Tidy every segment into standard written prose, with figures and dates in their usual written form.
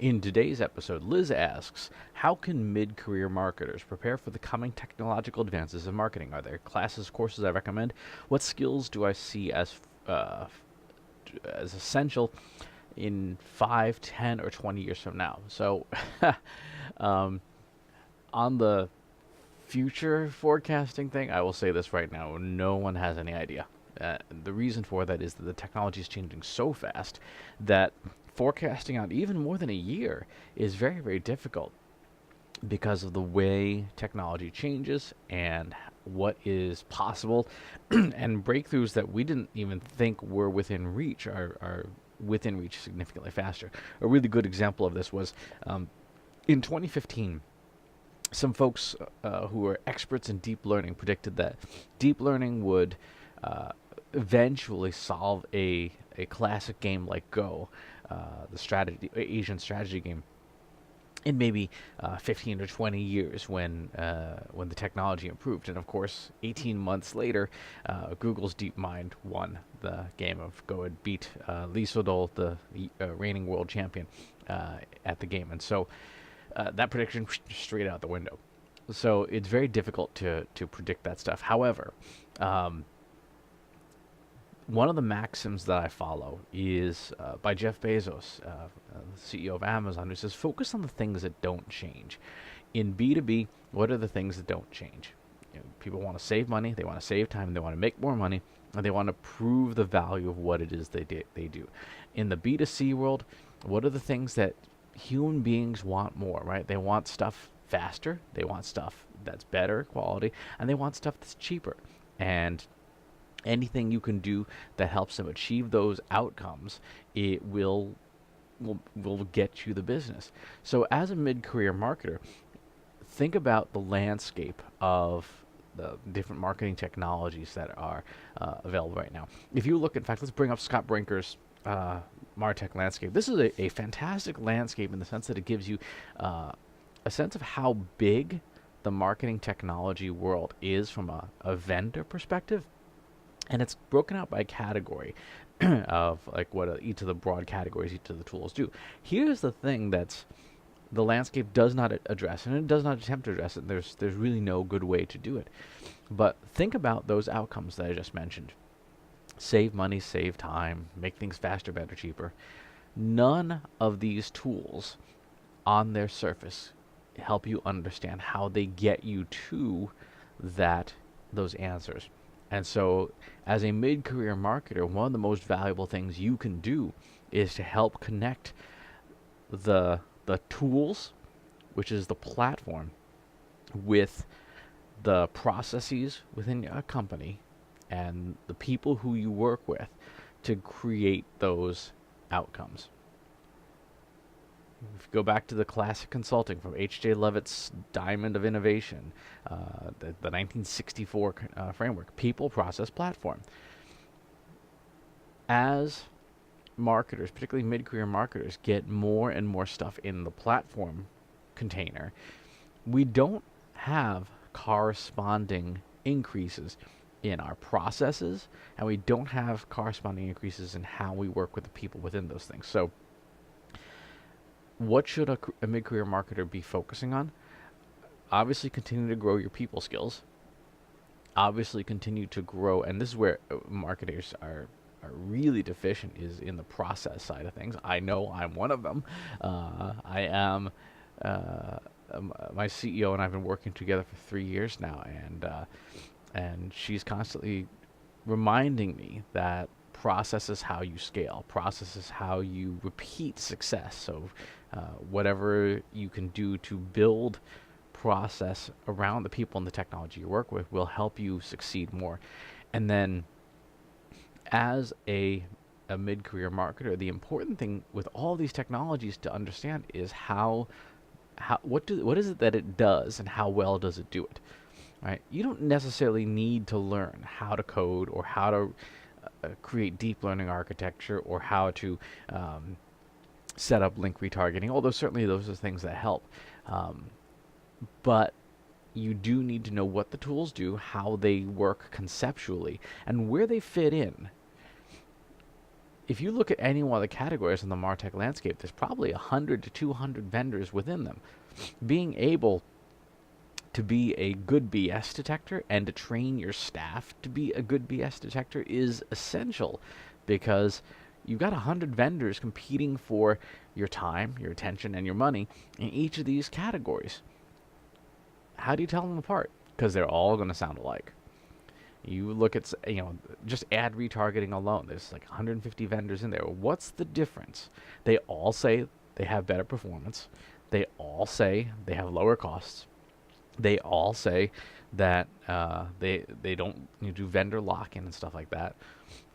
In today's episode, Liz asks, how can mid-career marketers prepare for the coming technological advances in marketing? Are there classes, courses I recommend? What skills do I see as essential in 5, 10, or 20 years from now? So, um, on the future forecasting thing, I will say this right now: no one has any idea. The reason for that is that the technology is changing so fast that forecasting out even more than a year is very, very difficult because of the way technology changes and what is possible and breakthroughs that we didn't even think were within reach are within reach significantly faster. A really good example of this was in 2015. Some folks who are experts in deep learning predicted that deep learning would eventually solve a classic game like Go, Asian strategy game, in maybe 15 or 20 years when the technology improved. And of course, 18 months later, Google's DeepMind won the game of Go and beat Lee Sedol, the reigning world champion, at the game. And so that prediction straight out the window. So it's very difficult to predict that stuff. However, one of the maxims that I follow is by Jeff Bezos, the CEO of Amazon, who says, focus on the things that don't change. In B2B, what are the things that don't change? People want to save money, they want to save time, they want to make more money, and they want to prove the value of what it is they do. In the B2C world, what are the things that human beings want more, right? They want stuff faster, they want stuff that's better quality, and they want stuff that's cheaper. And anything you can do that helps them achieve those outcomes, it will get you the business. So as a mid-career marketer, think about the landscape of the different marketing technologies that are available right now. If you look, in fact, let's bring up Scott Brinker's MarTech landscape. This is a fantastic landscape in the sense that it gives you a sense of how big the marketing technology world is from a vendor perspective. And it's broken out by category of like what each of the broad categories, each of the tools do. Here's the thing that's the landscape does not address, and it does not attempt to address it. There's really no good way to do it. But think about those outcomes that I just mentioned. Save money, save time, make things faster, better, cheaper. None of these tools on their surface help you understand how they get you to those answers. And so, as a mid-career marketer, one of the most valuable things you can do is to help connect the tools, which is the platform, with the processes within a company and the people who you work with to create those outcomes. If you go back to the classic consulting from H.J. Levitt's Diamond of Innovation, the 1964 framework, people, process, platform. As marketers, particularly mid-career marketers, get more and more stuff in the platform container, we don't have corresponding increases in our processes, and we don't have corresponding increases in how we work with the people within those things. So what should a mid-career marketer be focusing on? Obviously, continue to grow your people skills. Obviously, continue to grow, and this is where marketers are really deficient, is in the process side of things. I know I'm one of them. I am my CEO, and I've been working together for 3 years now, and she's constantly reminding me that process is how you scale. Process is how you repeat success. So whatever you can do to build process around the people and the technology you work with will help you succeed more. And then as a mid-career marketer, the important thing with all these technologies to understand is what is it that it does and how well does it do it. Right? You don't necessarily need to learn how to code or how to create deep learning architecture or how to set up link retargeting, although certainly those are things that help. But you do need to know what the tools do, how they work conceptually, and where they fit in. if you look at any one of the categories in the MarTech landscape, there's probably 100 to 200 vendors within them. Being able to be a good BS detector and to train your staff to be a good BS detector is essential, because you've got 100 vendors competing for your time, your attention, and your money in each of these categories. How do you tell them apart? Because they're all going to sound alike. You look at, just ad retargeting alone. There's like 150 vendors in there. What's the difference? They all say they have better performance. They all say they have lower costs. They all say that they don't do vendor lock-in and stuff like that.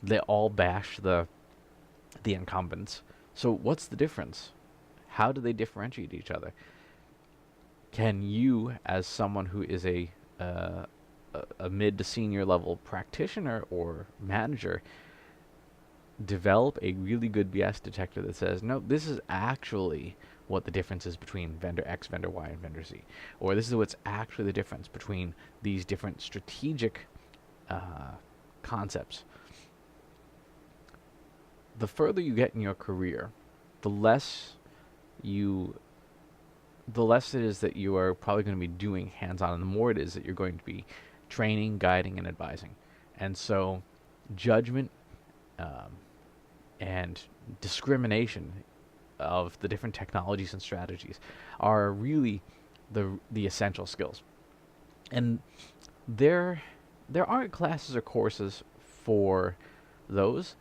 They all bash the incumbents. So what's the difference? How do they differentiate each other? Can you, as someone who is a mid to senior level practitioner or manager, develop a really good BS detector that says, no, this is actually what the difference is between vendor X, vendor Y, and vendor Z, or this is what's actually the difference between these different strategic concepts. The further you get in your career, the less it is that you are probably going to be doing hands-on, and the more it is that you're going to be training, guiding, and advising. And so judgment and discrimination of the different technologies and strategies are really the essential skills. And there aren't classes or courses for those.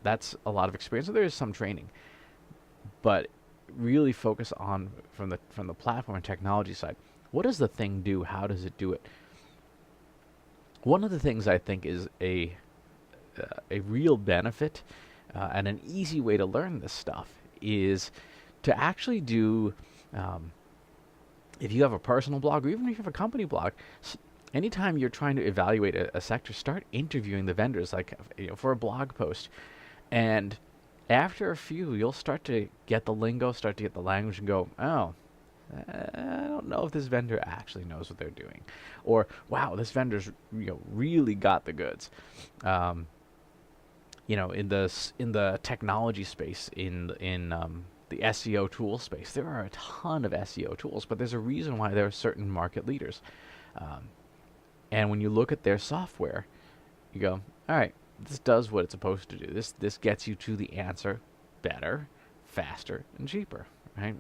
That's a lot of experience. So there is some training, but really focus on from the platform and technology side. What does the thing do? How does it do it? One of the things I think is a real benefit and an easy way to learn this stuff is to actually do, if you have a personal blog or even if you have a company blog, anytime you're trying to evaluate a sector, start interviewing the vendors, like for a blog post. And after a few, you'll start to get the lingo, start to get the language, and go, oh, I don't know if this vendor actually knows what they're doing, or wow, this vendor's really got the goods. In the technology space, in the SEO tool space, there are a ton of SEO tools, but there's a reason why there are certain market leaders. And when you look at their software, you go, all right, this does what it's supposed to do. This gets you to the answer better, faster, and cheaper, right?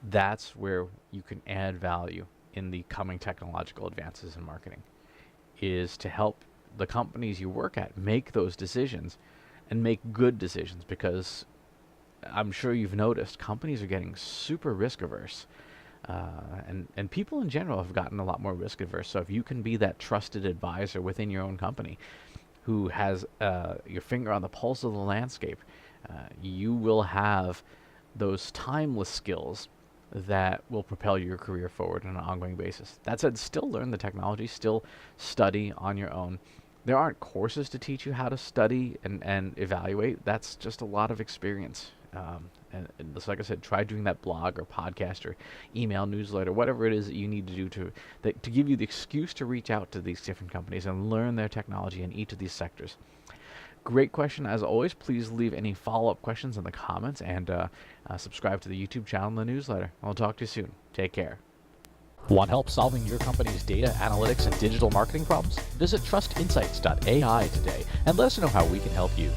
That's where you can add value in the coming technological advances in marketing, is to help the companies you work at make those decisions and make good decisions, because I'm sure you've noticed companies are getting super risk averse. And people in general have gotten a lot more risk averse. So if you can be that trusted advisor within your own company who has your finger on the pulse of the landscape, you will have those timeless skills that will propel your career forward on an ongoing basis. That said, still learn the technology, still study on your own. There aren't courses to teach you how to study and evaluate. That's just a lot of experience. And so like I said, try doing that blog or podcast or email newsletter, whatever it is that you need to do to give you the excuse to reach out to these different companies and learn their technology in each of these sectors. Great question. As always, please leave any follow-up questions in the comments, and subscribe to the YouTube channel and the newsletter. I'll talk to you soon. Take care. Want help solving your company's data, analytics, and digital marketing problems? Visit trustinsights.ai today and let us know how we can help you.